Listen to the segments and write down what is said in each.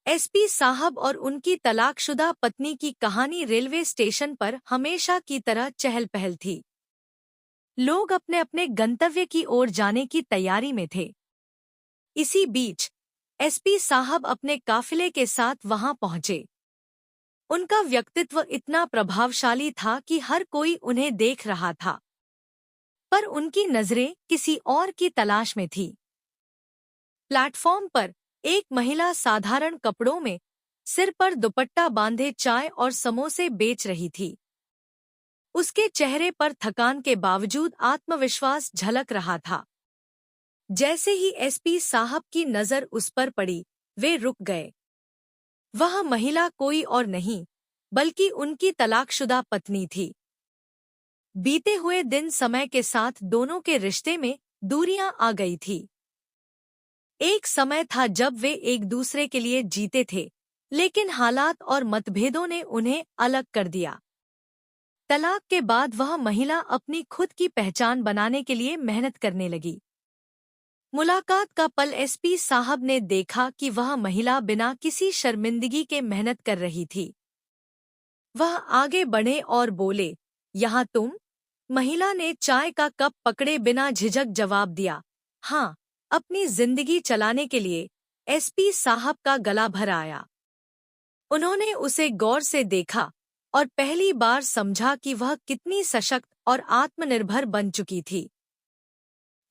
SP साहब और उनकी तलाकशुदा पत्नी की कहानी रेलवे स्टेशन पर हमेशा की तरह चहल पहल थी। लोग अपने अपने गंतव्य की ओर जाने की तैयारी में थे। इसी बीच एसपी साहब अपने काफिले के साथ वहां पहुंचे। उनका व्यक्तित्व इतना प्रभावशाली था कि हर कोई उन्हें देख रहा था, पर उनकी नजरें किसी और की तलाश में थी। प्लेटफॉर्म पर एक महिला साधारण कपड़ों में सिर पर दुपट्टा बांधे चाय और समोसे बेच रही थी। उसके चेहरे पर थकान के बावजूद आत्मविश्वास झलक रहा था। जैसे ही एसपी साहब की नजर उस पर पड़ी, वे रुक गए। वह महिला कोई और नहीं, बल्कि उनकी तलाकशुदा पत्नी थी। बीते हुए दिन समय के साथ दोनों के रिश्ते में दूरियां आ गई थी। एक समय था जब वे एक दूसरे के लिए जीते थे, लेकिन हालात और मतभेदों ने उन्हें अलग कर दिया। तलाक के बाद वह महिला अपनी खुद की पहचान बनाने के लिए मेहनत करने लगी। मुलाकात का पल एसपी साहब ने देखा कि वह महिला बिना किसी शर्मिंदगी के मेहनत कर रही थी। वह आगे बढ़े और बोले, यहाँ तुम? महिला ने चाय का कप पकड़े बिना झिझक जवाब दिया, हाँ, अपनी जिंदगी चलाने के लिए। एसपी साहब का गला भर आया। उन्होंने उसे गौर से देखा और पहली बार समझा कि वह कितनी सशक्त और आत्मनिर्भर बन चुकी थी।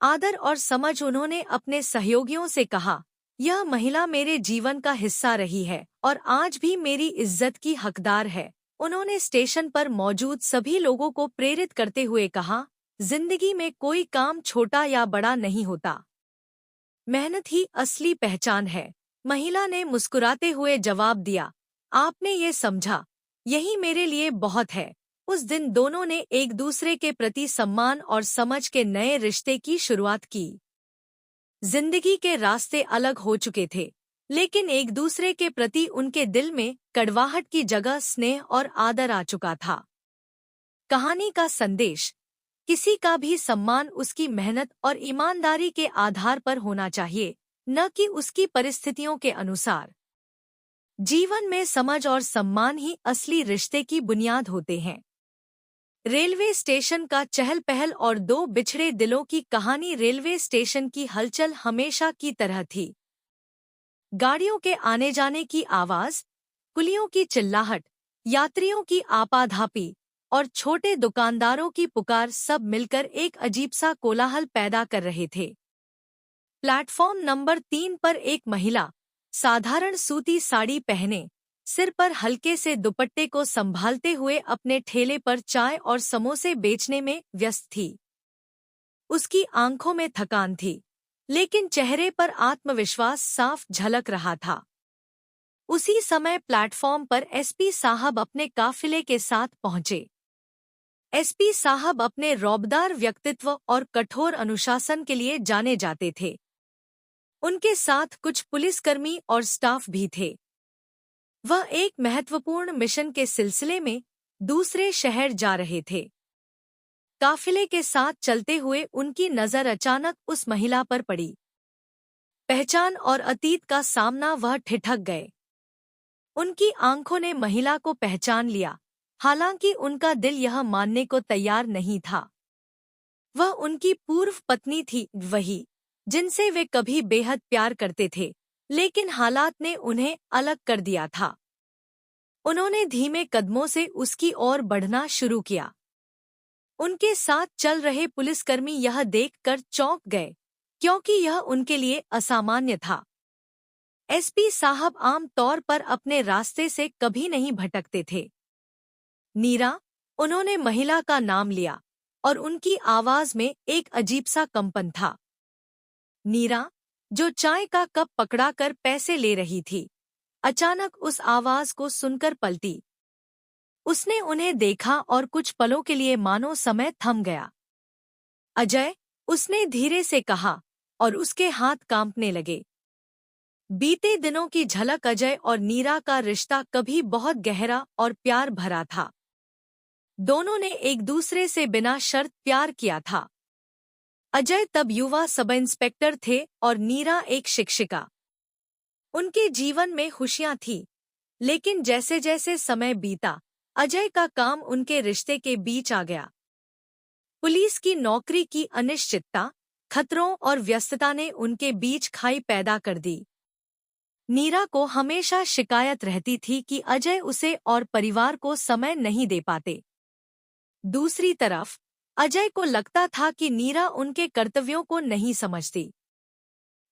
आदर और समझ उन्होंने अपने सहयोगियों से कहा, यह महिला मेरे जीवन का हिस्सा रही है और आज भी मेरी इज्जत की हकदार है। उन्होंने स्टेशन पर मौजूद सभी लोगों को प्रेरित करते हुए कहा, जिंदगी में कोई काम छोटा या बड़ा नहीं होता। मेहनत ही असली पहचान है। महिला ने मुस्कुराते हुए जवाब दिया, आपने ये समझा, यही मेरे लिए बहुत है। उस दिन दोनों ने एक दूसरे के प्रति सम्मान और समझ के नए रिश्ते की शुरुआत की। जिंदगी के रास्ते अलग हो चुके थे, लेकिन एक दूसरे के प्रति उनके दिल में कड़वाहट की जगह स्नेह और आदर आ चुका था। कहानी का संदेश, किसी का भी सम्मान उसकी मेहनत और ईमानदारी के आधार पर होना चाहिए, न कि उसकी परिस्थितियों के अनुसार। जीवन में समझ और सम्मान ही असली रिश्ते की बुनियाद होते हैं। रेलवे स्टेशन का चहल पहल और दो बिछड़े दिलों की कहानी। रेलवे स्टेशन की हलचल हमेशा की तरह थी। गाड़ियों के आने जाने की आवाज, कुलियों की चिल्लाहट, यात्रियों की आपाधापी और छोटे दुकानदारों की पुकार सब मिलकर एक अजीब सा कोलाहल पैदा कर रहे थे। प्लेटफॉर्म नंबर 3 पर एक महिला साधारण सूती साड़ी पहने, सिर पर हल्के से दुपट्टे को संभालते हुए अपने ठेले पर चाय और समोसे बेचने में व्यस्त थी। उसकी आंखों में थकान थी, लेकिन चेहरे पर आत्मविश्वास साफ झलक रहा था। उसी समय प्लेटफॉर्म पर एसपी साहब अपने काफिले के साथ पहुंचे। एसपी साहब अपने रौबदार व्यक्तित्व और कठोर अनुशासन के लिए जाने जाते थे। उनके साथ कुछ पुलिसकर्मी और स्टाफ भी थे। वह एक महत्वपूर्ण मिशन के सिलसिले में दूसरे शहर जा रहे थे। काफिले के साथ चलते हुए उनकी नजर अचानक उस महिला पर पड़ी। पहचान और अतीत का सामना, वह ठिठक गए। उनकी आंखों ने महिला को पहचान लिया, हालांकि उनका दिल यह मानने को तैयार नहीं था। वह उनकी पूर्व पत्नी थी, वही जिनसे वे कभी बेहद प्यार करते थे, लेकिन हालात ने उन्हें अलग कर दिया था। उन्होंने धीमे कदमों से उसकी ओर बढ़ना शुरू किया। उनके साथ चल रहे पुलिसकर्मी यह देखकर चौंक गए, क्योंकि यह उनके लिए असामान्य था। एसपी साहब आम तौर पर अपने रास्ते से कभी नहीं भटकते थे। नीरा, उन्होंने महिला का नाम लिया और उनकी आवाज में एक अजीब सा कंपन था। नीरा, जो चाय का कप पकड़ाकर पैसे ले रही थी, अचानक उस आवाज को सुनकर पलटी। उसने उन्हें देखा और कुछ पलों के लिए मानो समय थम गया। अजय, उसने धीरे से कहा और उसके हाथ कांपने लगे। बीते दिनों की झलक। अजय और नीरा का रिश्ता कभी बहुत गहरा और प्यार भरा था। दोनों ने एक दूसरे से बिना शर्त प्यार किया था। अजय तब युवा सब इंस्पेक्टर थे और नीरा एक शिक्षिका। उनके जीवन में खुशियां थी, लेकिन जैसे जैसे समय बीता, अजय का काम उनके रिश्ते के बीच आ गया। पुलिस की नौकरी की अनिश्चितता, खतरों और व्यस्तता ने उनके बीच खाई पैदा कर दी। नीरा को हमेशा शिकायत रहती थी कि अजय उसे और परिवार को समय नहीं दे पाते। दूसरी तरफ अजय को लगता था कि नीरा उनके कर्तव्यों को नहीं समझती।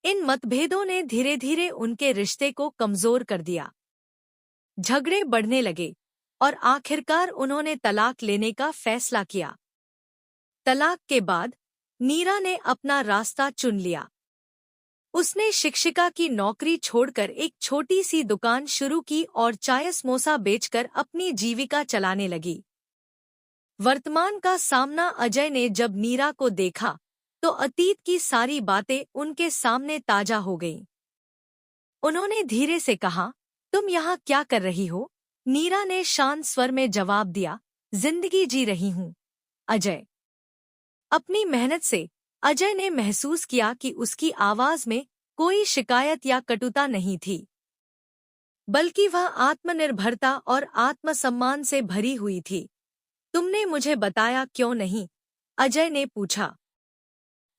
इन मतभेदों ने धीरे धीरे उनके रिश्ते को कमजोर कर दिया। झगड़े बढ़ने लगे और आखिरकार उन्होंने तलाक लेने का फैसला किया। तलाक के बाद नीरा ने अपना रास्ता चुन लिया। उसने शिक्षिका की नौकरी छोड़कर एक छोटी सी दुकान शुरू की और चाय समोसा बेचकर अपनी जीविका चलाने लगी। वर्तमान का सामना अजय ने जब नीरा को देखा तो अतीत की सारी बातें उनके सामने ताजा हो गईं। उन्होंने धीरे से कहा, तुम यहाँ क्या कर रही हो? नीरा ने शांत स्वर में जवाब दिया, जिंदगी जी रही हूँ अजय। अपनी मेहनत से अजय ने महसूस किया कि उसकी आवाज में कोई शिकायत या कटुता नहीं थी, बल्कि वह आत्मनिर्भरता और आत्मसम्मान से भरी हुई थी। तुमने मुझे बताया क्यों नहीं? अजय ने पूछा।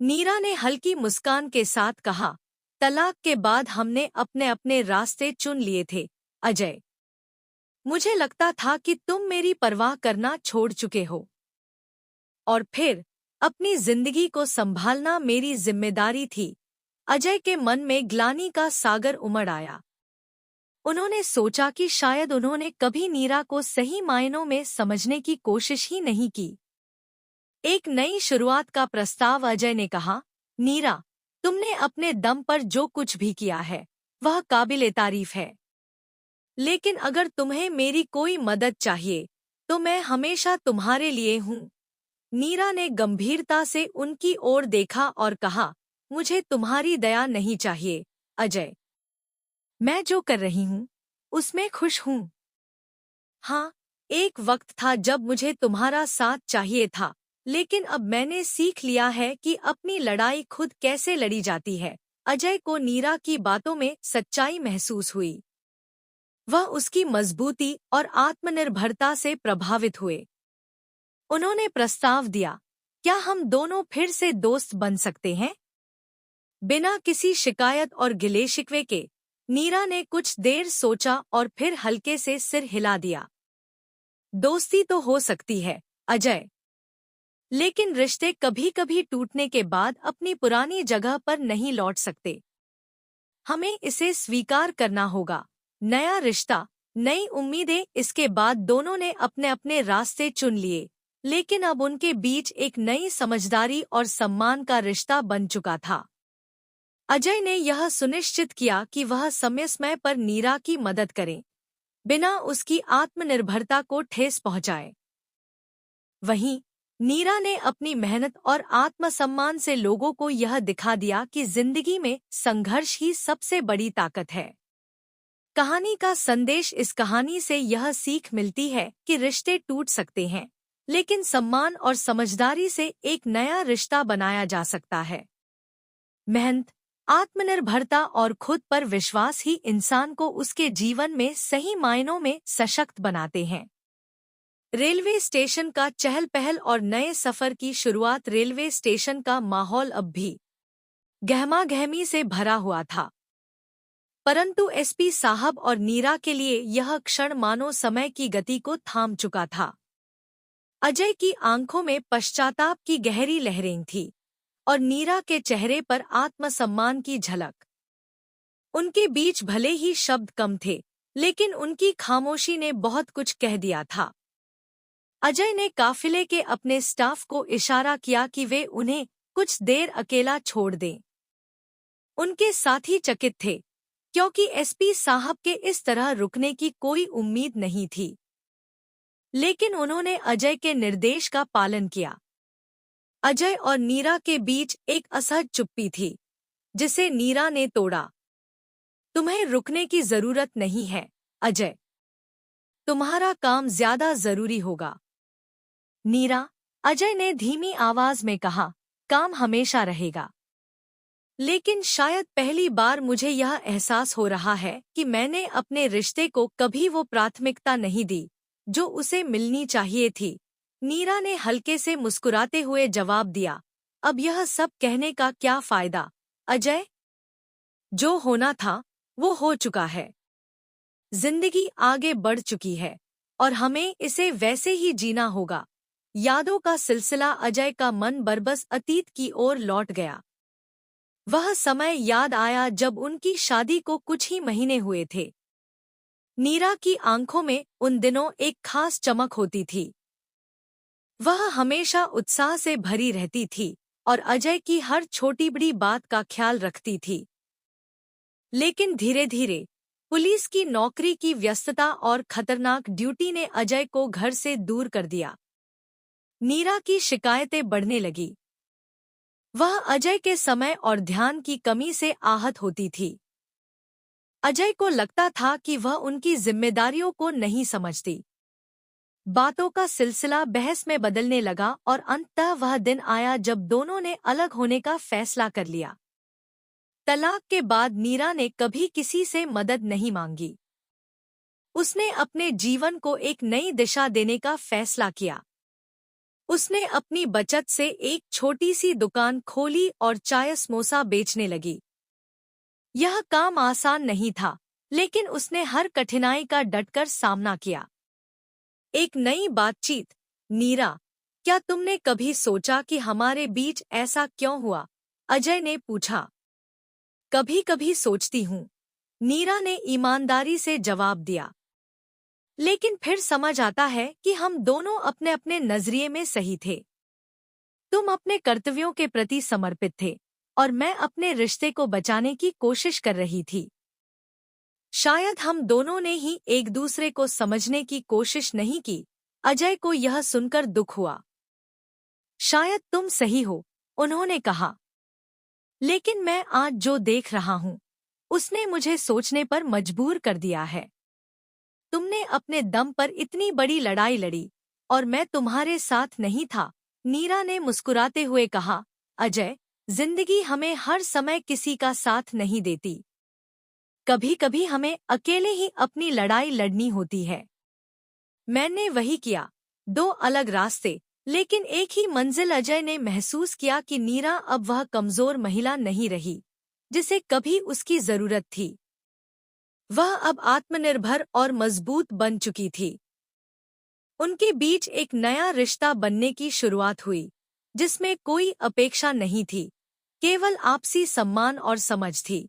नीरा ने हल्की मुस्कान के साथ कहा, तलाक के बाद हमने अपने अपने रास्ते चुन लिए थे अजय। मुझे लगता था कि तुम मेरी परवाह करना छोड़ चुके हो और फिर अपनी जिंदगी को संभालना मेरी जिम्मेदारी थी। अजय के मन में ग्लानि का सागर उमड़ आया। उन्होंने सोचा कि शायद उन्होंने कभी नीरा को सही मायनों में समझने की कोशिश ही नहीं की। एक नई शुरुआत का प्रस्ताव अजय ने कहा, नीरा, तुमने अपने दम पर जो कुछ भी किया है वह काबिले तारीफ है, लेकिन अगर तुम्हें मेरी कोई मदद चाहिए तो मैं हमेशा तुम्हारे लिए हूँ। नीरा ने गंभीरता से उनकी ओर देखा और कहा, मुझे तुम्हारी दया नहीं चाहिए अजय। मैं जो कर रही हूँ उसमें खुश हूँ। हाँ, एक वक्त था जब मुझे तुम्हारा साथ चाहिए था, लेकिन अब मैंने सीख लिया है कि अपनी लड़ाई खुद कैसे लड़ी जाती है। अजय को नीरा की बातों में सच्चाई महसूस हुई। वह उसकी मजबूती और आत्मनिर्भरता से प्रभावित हुए। उन्होंने प्रस्ताव दिया, क्या हम दोनों फिर से दोस्त बन सकते हैं? बिना किसी शिकायत और गिले शिकवे के नीरा ने कुछ देर सोचा और फिर हल्के से सिर हिला दिया। दोस्ती तो हो सकती है अजय, लेकिन रिश्ते कभी कभी टूटने के बाद अपनी पुरानी जगह पर नहीं लौट सकते। हमें इसे स्वीकार करना होगा। नया रिश्ता, नई उम्मीदें। इसके बाद दोनों ने अपने अपने रास्ते चुन लिए, लेकिन अब उनके बीच एक नई समझदारी और सम्मान का रिश्ता बन चुका था। अजय ने यह सुनिश्चित किया कि वह समय समय पर नीरा की मदद करे, बिना उसकी आत्मनिर्भरता को ठेस पहुंचाए। वहीं नीरा ने अपनी मेहनत और आत्मसम्मान से लोगों को यह दिखा दिया कि जिंदगी में संघर्ष ही सबसे बड़ी ताकत है। कहानी का संदेश, इस कहानी से यह सीख मिलती है कि रिश्ते टूट सकते हैं, लेकिन सम्मान और समझदारी से एक नया रिश्ता बनाया जा सकता है। मेहनत, आत्मनिर्भरता और खुद पर विश्वास ही इंसान को उसके जीवन में सही मायनों में सशक्त बनाते हैं। रेलवे स्टेशन का चहल पहल और नए सफर की शुरुआत। रेलवे स्टेशन का माहौल अब भी गहमागहमी से भरा हुआ था, परंतु एसपी साहब और नीरा के लिए यह क्षण मानो समय की गति को थाम चुका था। अजय की आंखों में पश्चाताप की गहरी लहरें थी और नीरा के चेहरे पर आत्मसम्मान की झलक। उनके बीच भले ही शब्द कम थे, लेकिन उनकी खामोशी ने बहुत कुछ कह दिया था। अजय ने काफिले के अपने स्टाफ को इशारा किया कि वे उन्हें कुछ देर अकेला छोड़ दें। उनके साथी चकित थे, क्योंकि एसपी साहब के इस तरह रुकने की कोई उम्मीद नहीं थी, लेकिन उन्होंने अजय के निर्देश का पालन किया। अजय और नीरा के बीच एक असहज चुप्पी थी, जिसे नीरा ने तोड़ा। तुम्हें रुकने की जरूरत नहीं है अजय, तुम्हारा काम ज्यादा जरूरी होगा। नीरा, अजय ने धीमी आवाज में कहा, काम हमेशा रहेगा। लेकिन शायद पहली बार मुझे यह एहसास हो रहा है कि मैंने अपने रिश्ते को कभी वो प्राथमिकता नहीं दी जो उसे मिलनी चाहिए थी। नीरा ने हल्के से मुस्कुराते हुए जवाब दिया, अब यह सब कहने का क्या फायदा अजय? जो होना था वो हो चुका है। जिंदगी आगे बढ़ चुकी है और हमें इसे वैसे ही जीना होगा। यादों का सिलसिला। अजय का मन बरबस अतीत की ओर लौट गया। वह समय याद आया जब उनकी शादी को कुछ ही महीने हुए थे। नीरा की आंखों में उन दिनों एक खास चमक होती थी। वह हमेशा उत्साह से भरी रहती थी और अजय की हर छोटी बड़ी बात का ख्याल रखती थी। लेकिन धीरे धीरे पुलिस की नौकरी की व्यस्तता और खतरनाक ड्यूटी ने अजय को घर से दूर कर दिया। नीरा की शिकायतें बढ़ने लगी। वह अजय के समय और ध्यान की कमी से आहत होती थी। अजय को लगता था कि वह उनकी जिम्मेदारियों को नहीं समझती। बातों का सिलसिला बहस में बदलने लगा और अंततः वह दिन आया जब दोनों ने अलग होने का फैसला कर लिया। तलाक के बाद नीरा ने कभी किसी से मदद नहीं मांगी। उसने अपने जीवन को एक नई दिशा देने का फैसला किया। उसने अपनी बचत से एक छोटी सी दुकान खोली और चाय समोसा बेचने लगी। यह काम आसान नहीं था, लेकिन उसने हर कठिनाई का डटकर सामना किया। एक नई बातचीत। नीरा, क्या तुमने कभी सोचा कि हमारे बीच ऐसा क्यों हुआ? अजय ने पूछा। कभी कभी सोचती हूँ, नीरा ने ईमानदारी से जवाब दिया। लेकिन फिर समझ आता है कि हम दोनों अपने अपने नजरिए में सही थे। तुम अपने कर्तव्यों के प्रति समर्पित थे और मैं अपने रिश्ते को बचाने की कोशिश कर रही थी। शायद हम दोनों ने ही एक दूसरे को समझने की कोशिश नहीं की। अजय को यह सुनकर दुख हुआ। शायद तुम सही हो, उन्होंने कहा। लेकिन मैं आज जो देख रहा हूँ, उसने मुझे सोचने पर मजबूर कर दिया है। तुमने अपने दम पर इतनी बड़ी लड़ाई लड़ी और मैं तुम्हारे साथ नहीं था। नीरा ने मुस्कुराते हुए कहा, अजय, जिंदगी हमें हर समय किसी का साथ नहीं देती। कभी कभी हमें अकेले ही अपनी लड़ाई लड़नी होती है। मैंने वही किया। दो अलग रास्ते, लेकिन एक ही मंजिल। अजय ने महसूस किया कि नीरा अब वह कमजोर महिला नहीं रही जिसे कभी उसकी जरूरत थी। वह अब आत्मनिर्भर और मजबूत बन चुकी थी। उनके बीच एक नया रिश्ता बनने की शुरुआत हुई, जिसमें कोई अपेक्षा नहीं थी, केवल आपसी सम्मान और समझ थी।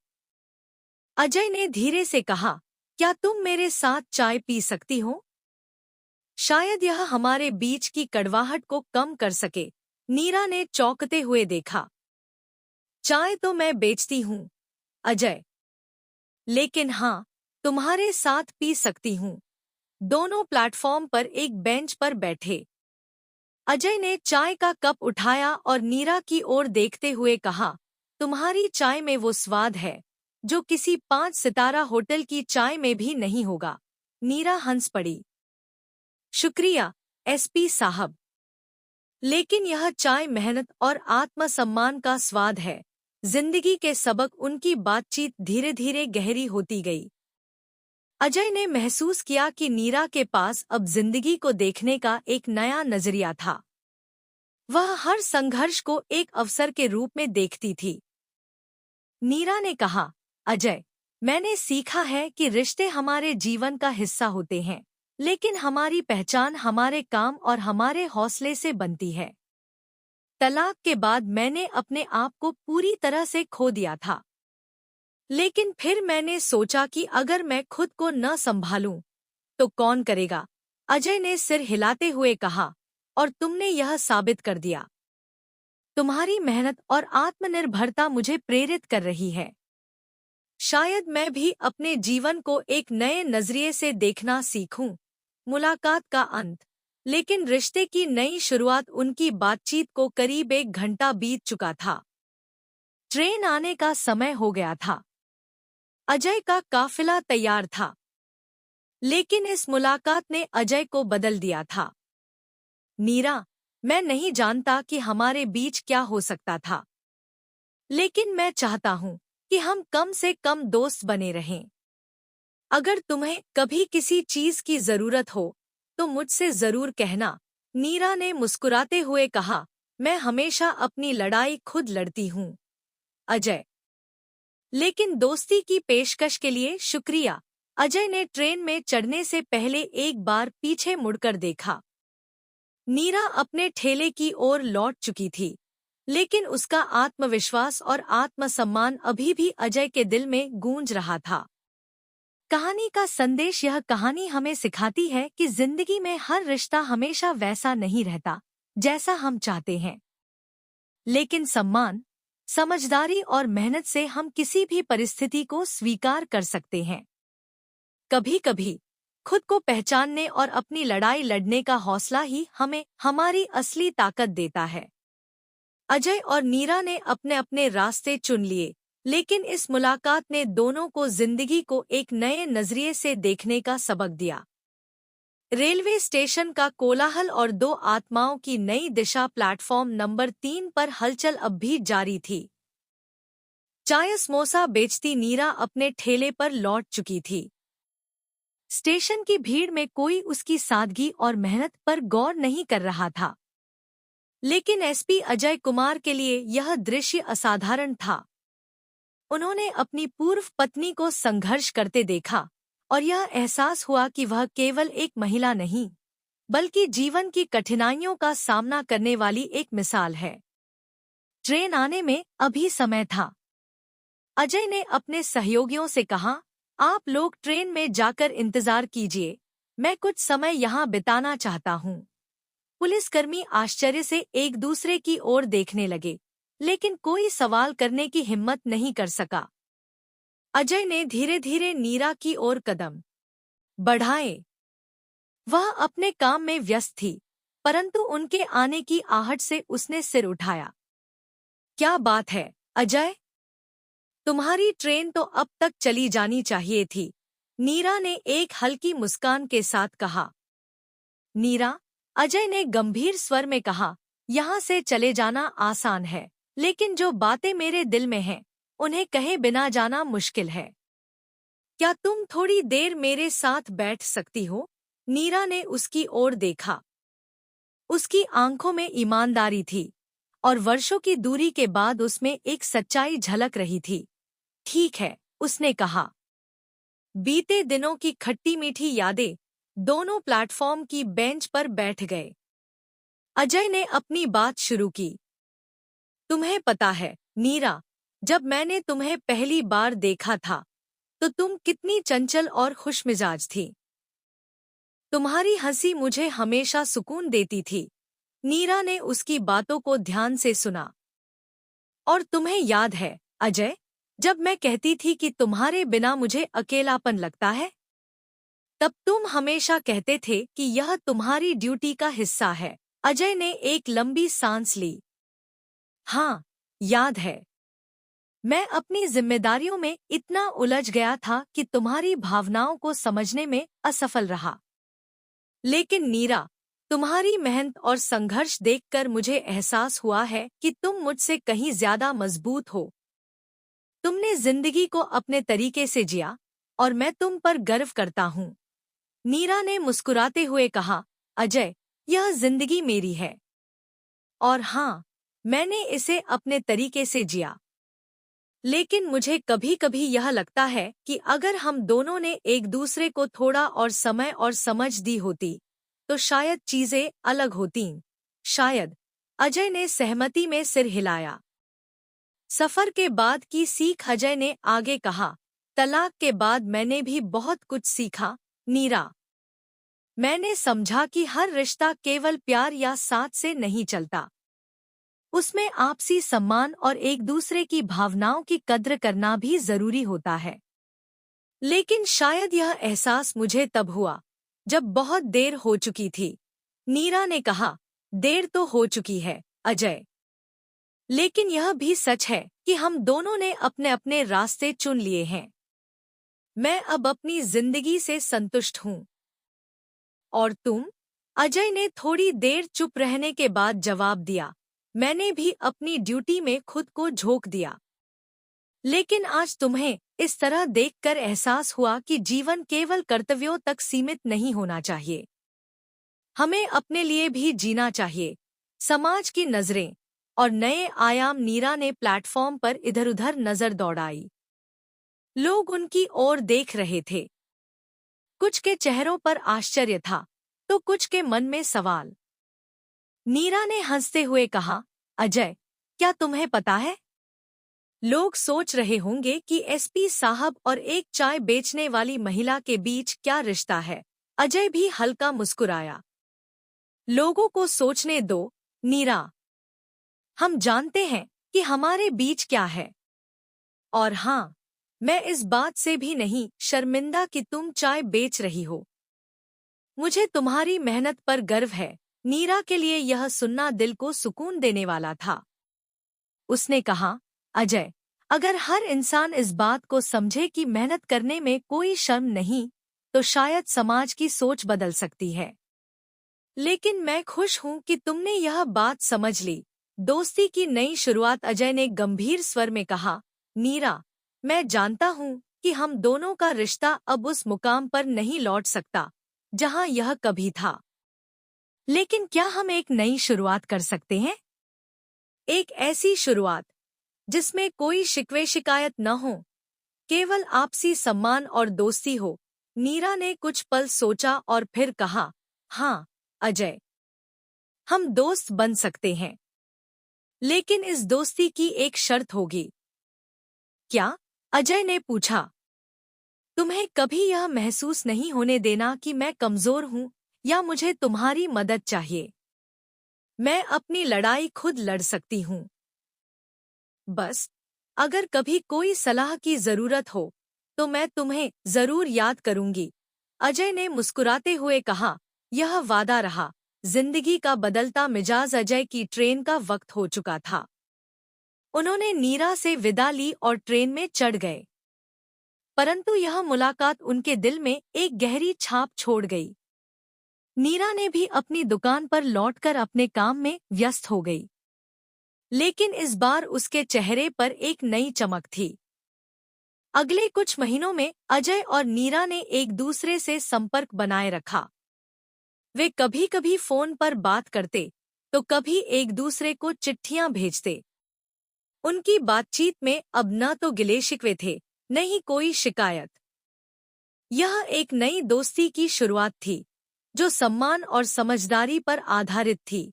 अजय ने धीरे से कहा, क्या तुम मेरे साथ चाय पी सकती हो? शायद यह हमारे बीच की कड़वाहट को कम कर सके। नीरा ने चौंकते हुए देखा। चाय तो मैं बेचती हूँ, अजय, लेकिन हाँ, तुम्हारे साथ पी सकती हूँ। दोनों प्लेटफॉर्म पर एक बेंच पर बैठे। अजय ने चाय का कप उठाया और नीरा की ओर देखते हुए कहा, तुम्हारी चाय में वो स्वाद है जो किसी 5 सितारा होटल की चाय में भी नहीं होगा। नीरा हंस पड़ी। शुक्रिया, एसपी साहब। लेकिन यह चाय मेहनत और आत्मसम्मान का स्वाद है। जिंदगी के सबक। उनकी बातचीत धीरे धीरे गहरी होती गई। अजय ने महसूस किया कि नीरा के पास अब जिंदगी को देखने का एक नया नजरिया था। वह हर संघर्ष को एक अवसर के रूप में देखती थी। नीरा ने कहा, अजय, मैंने सीखा है कि रिश्ते हमारे जीवन का हिस्सा होते हैं, लेकिन हमारी पहचान हमारे काम और हमारे हौसले से बनती है। तलाक के बाद मैंने अपने आप को पूरी तरह से खो दिया था। लेकिन फिर मैंने सोचा कि अगर मैं खुद को न संभालूं, तो कौन करेगा? अजय ने सिर हिलाते हुए कहा, और तुमने यह साबित कर दिया। तुम्हारी मेहनत और आत्मनिर्भरता मुझे प्रेरित कर रही है। शायद मैं भी अपने जीवन को एक नए नजरिए से देखना सीखूं। मुलाकात का अंत, लेकिन रिश्ते की नई शुरुआत। उनकी बातचीत को करीब 1 घंटा बीत चुका था। ट्रेन आने का समय हो गया था। अजय का काफिला तैयार था, लेकिन इस मुलाकात ने अजय को बदल दिया था। नीरा, मैं नहीं जानता कि हमारे बीच क्या हो सकता था। लेकिन मैं चाहता हूँ कि हम कम से कम दोस्त बने रहें। अगर तुम्हें कभी किसी चीज की जरूरत हो तो मुझसे जरूर कहना, नीरा ने मुस्कुराते हुए कहा। मैं हमेशा अपनी लड़ाई खुद लड़ती हूँ, अजय। लेकिन दोस्ती की पेशकश के लिए शुक्रिया। अजय ने ट्रेन में चढ़ने से पहले एक बार पीछे मुड़कर देखा। नीरा अपने ठेले की ओर लौट चुकी थी, लेकिन उसका आत्मविश्वास और आत्मसम्मान अभी भी अजय के दिल में गूंज रहा था। कहानी का संदेश, यह कहानी हमें सिखाती है कि जिंदगी में हर रिश्ता हमेशा वैसा नहीं रहता जैसा हम चाहते हैं, लेकिन सम्मान, समझदारी और मेहनत से हम किसी भी परिस्थिति को स्वीकार कर सकते हैं। कभी-कभी खुद को पहचानने और अपनी लड़ाई लड़ने का हौसला ही हमें हमारी असली ताकत देता है। अजय और नीरा ने अपने अपने रास्ते चुन लिए, लेकिन इस मुलाकात ने दोनों को जिंदगी को एक नए नजरिए से देखने का सबक दिया। रेलवे स्टेशन का कोलाहल और दो आत्माओं की नई दिशा। प्लेटफॉर्म नंबर 3 पर हलचल अब भी जारी थी। चाय समोसा बेचती नीरा अपने ठेले पर लौट चुकी थी। स्टेशन की भीड़ में कोई उसकी सादगी और मेहनत पर गौर नहीं कर रहा था, लेकिन एसपी अजय कुमार के लिए यह दृश्य असाधारण था। उन्होंने अपनी पूर्व पत्नी को संघर्ष करते देखा और यह एहसास हुआ कि वह केवल एक महिला नहीं, बल्कि जीवन की कठिनाइयों का सामना करने वाली एक मिसाल है। ट्रेन आने में अभी समय था। अजय ने अपने सहयोगियों से कहा, आप लोग ट्रेन में जाकर इंतजार कीजिए, मैं कुछ समय यहाँ बिताना चाहता हूँ। पुलिसकर्मी आश्चर्य से एक दूसरे की ओर देखने लगे, लेकिन कोई सवाल करने की हिम्मत नहीं कर सका। अजय ने धीरे धीरे नीरा की ओर कदम बढ़ाए। वह अपने काम में व्यस्त थी, परंतु उनके आने की आहट से उसने सिर उठाया। क्या बात है, अजय? तुम्हारी ट्रेन तो अब तक चली जानी चाहिए थी, नीरा ने एक हल्की मुस्कान के साथ कहा। नीरा, अजय ने गंभीर स्वर में कहा, यहाँ से चले जाना आसान है, लेकिन जो बातें मेरे दिल में हैं, उन्हें कहे बिना जाना मुश्किल है। क्या तुम थोड़ी देर मेरे साथ बैठ सकती हो? नीरा ने उसकी ओर देखा। उसकी आंखों में ईमानदारी थी और वर्षों की दूरी के बाद उसमें एक सच्चाई झलक रही थी। ठीक है, उसने कहा। बीते दिनों की खट्टी मीठी यादें। दोनों प्लेटफॉर्म की बेंच पर बैठ गए। अजय ने अपनी बात शुरू की। तुम्हें पता है, नीरा, जब मैंने तुम्हें पहली बार देखा था, तो तुम कितनी चंचल और खुशमिजाज थी। तुम्हारी हंसी मुझे हमेशा सुकून देती थी। नीरा ने उसकी बातों को ध्यान से सुना। और तुम्हें याद है, अजय, जब मैं कहती थी कि तुम्हारे बिना मुझे अकेलापन लगता है, तब तुम हमेशा कहते थे कि यह तुम्हारी ड्यूटी का हिस्सा है। अजय ने एक लंबी सांस ली। हाँ, याद है। मैं अपनी जिम्मेदारियों में इतना उलझ गया था कि तुम्हारी भावनाओं को समझने में असफल रहा। लेकिन नीरा, तुम्हारी मेहनत और संघर्ष देखकर मुझे एहसास हुआ है कि तुम मुझसे कहीं ज्यादा मजबूत हो। तुमने जिंदगी को अपने तरीके से जिया और मैं तुम पर गर्व करता हूँ। नीरा ने मुस्कुराते हुए कहा, अजय, यह जिंदगी मेरी है। और हाँ, मैंने इसे अपने तरीके से जिया। लेकिन मुझे कभी कभी यह लगता है कि अगर हम दोनों ने एक दूसरे को थोड़ा और समय और समझ दी होती, तो शायद चीजें अलग होतीं। शायद। अजय ने सहमति में सिर हिलाया। सफर के बाद की सीख। अजय ने आगे कहा, तलाक के बाद मैंने भी बहुत कुछ सीखा, नीरा। मैंने समझा कि हर रिश्ता केवल प्यार या साथ से नहीं चलता। उसमें आपसी सम्मान और एक दूसरे की भावनाओं की कद्र करना भी जरूरी होता है। लेकिन शायद यह एहसास मुझे तब हुआ, जब बहुत देर हो चुकी थी। नीरा ने कहा, देर तो हो चुकी है, अजय। लेकिन यह भी सच है कि हम दोनों ने अपने अपने रास्ते चुन लिए हैं। मैं अब अपनी जिंदगी से संतुष्ट हूँ। और तुम? अजय ने थोड़ी देर चुप रहने के बाद जवाब दिया, मैंने भी अपनी ड्यूटी में खुद को झोंक दिया। लेकिन आज तुम्हें इस तरह देखकर एहसास हुआ कि जीवन केवल कर्तव्यों तक सीमित नहीं होना चाहिए। हमें अपने लिए भी जीना चाहिए। समाज की नजरें और नए आयाम। नीरा ने प्लेटफॉर्म पर इधर-उधर नजर दौड़ाई। लोग उनकी ओर देख रहे थे। कुछ के चेहरों पर आश्चर्य था, तो कुछ के मन में सवाल। नीरा ने हंसते हुए कहा, अजय, क्या तुम्हें पता है? लोग सोच रहे होंगे कि एसपी साहब और एक चाय बेचने वाली महिला के बीच क्या रिश्ता है। अजय भी हल्का मुस्कुराया। लोगों को सोचने दो, नीरा। हम जानते हैं कि हमारे बीच क्या है। और हाँ, मैं इस बात से भी नहीं शर्मिंदा कि तुम चाय बेच रही हो। मुझे तुम्हारी मेहनत पर गर्व है। नीरा के लिए यह सुनना दिल को सुकून देने वाला था। उसने कहा, अजय, अगर हर इंसान इस बात को समझे कि मेहनत करने में कोई शर्म नहीं, तो शायद समाज की सोच बदल सकती है। लेकिन मैं खुश हूं कि तुमने यह बात समझ ली। दोस्ती की नई शुरुआत। अजय ने गंभीर स्वर में कहा, नीरा, मैं जानता हूं कि हम दोनों का रिश्ता अब उस मुकाम पर नहीं लौट सकता जहां यह कभी था। लेकिन क्या हम एक नई शुरुआत कर सकते हैं? एक ऐसी शुरुआत जिसमें कोई शिकवे शिकायत न हो, केवल आपसी सम्मान और दोस्ती हो। नीरा ने कुछ पल सोचा और फिर कहा, हाँ अजय, हम दोस्त बन सकते हैं। लेकिन इस दोस्ती की एक शर्त होगी। क्या? अजय ने पूछा। तुम्हें कभी यह महसूस नहीं होने देना कि मैं कमजोर हूं या मुझे तुम्हारी मदद चाहिए। मैं अपनी लड़ाई खुद लड़ सकती हूं। बस, अगर कभी कोई सलाह की जरूरत हो, तो मैं तुम्हें जरूर याद करूंगी। अजय ने मुस्कुराते हुए कहा, यह वादा रहा। जिंदगी का बदलता मिजाज। अजय की ट्रेन का वक्त हो चुका था। उन्होंने नीरा से विदा ली और ट्रेन में चढ़ गए। परंतु यह मुलाकात उनके दिल में एक गहरी छाप छोड़ गई। नीरा ने भी अपनी दुकान पर लौटकर अपने काम में व्यस्त हो गई। लेकिन इस बार उसके चेहरे पर एक नई चमक थी। अगले कुछ महीनों में अजय और नीरा ने एक दूसरे से संपर्क बनाए रखा। वे कभी-कभी फोन पर बात करते, तो कभी एक दूसरे को चिट्ठियां भेजते। उनकी बातचीत में अब न तो गिले शिकवे थे, न ही कोई शिकायत। यह एक नई दोस्ती की शुरुआत थी, जो सम्मान और समझदारी पर आधारित थी।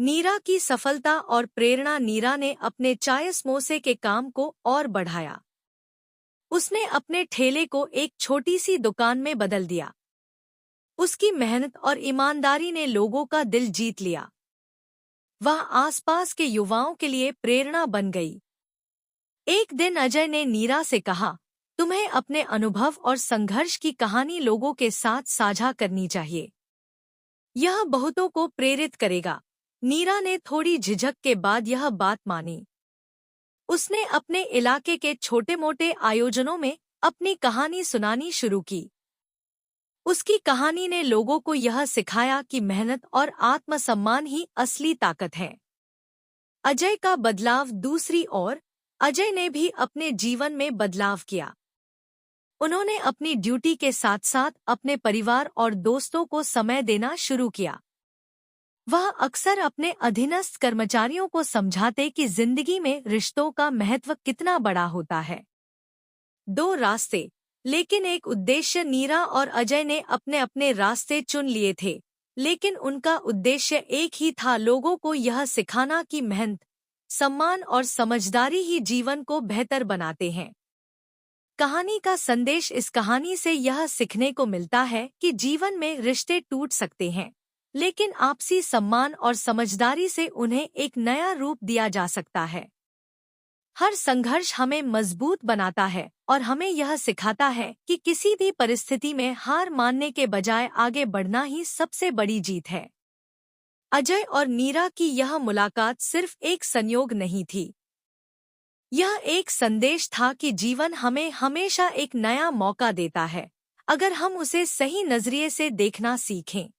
नीरा की सफलता और प्रेरणा। नीरा ने अपने चाय समोसे के काम को और बढ़ाया। उसने अपने ठेले को एक छोटी सी दुकान में बदल दिया। उसकी मेहनत और ईमानदारी ने लोगों का दिल जीत लिया। वह आसपास के युवाओं के लिए प्रेरणा बन गई। एक दिन अजय ने नीरा से कहा, तुम्हें अपने अनुभव और संघर्ष की कहानी लोगों के साथ साझा करनी चाहिए। यह बहुतों को प्रेरित करेगा। नीरा ने थोड़ी झिझक के बाद यह बात मानी। उसने अपने इलाके के छोटे-मोटे आयोजनों में अपनी कहानी सुनानी शुरू की। उसकी कहानी ने लोगों को यह सिखाया कि मेहनत और आत्मसम्मान ही असली ताकत है। अजय का बदलाव। दूसरी ओर, अजय ने भी अपने जीवन में बदलाव किया। उन्होंने अपनी ड्यूटी के साथ-साथ अपने परिवार और दोस्तों को समय देना शुरू किया। वह अक्सर अपने अधीनस्थ कर्मचारियों को समझाते कि जिंदगी में रिश्तों का महत्व कितना बड़ा होता है। दो रास्ते, लेकिन एक उद्देश्य। नीरा और अजय ने अपने अपने रास्ते चुन लिए थे, लेकिन उनका उद्देश्य एक ही था, लोगों को यह सिखाना कि मेहनत, सम्मान और समझदारी ही जीवन को बेहतर बनाते हैं। कहानी का संदेश। इस कहानी से यह सीखने को मिलता है कि जीवन में रिश्ते टूट सकते हैं, लेकिन आपसी सम्मान और समझदारी से उन्हें एक नया रूप दिया जा सकता है। हर संघर्ष हमें मजबूत बनाता है और हमें यह सिखाता है कि किसी भी परिस्थिति में हार मानने के बजाय आगे बढ़ना ही सबसे बड़ी जीत है। अजय और नीरा की यह मुलाकात सिर्फ एक संयोग नहीं थी। यह एक संदेश था कि जीवन हमें हमेशा एक नया मौका देता है, अगर हम उसे सही नजरिए से देखना सीखें।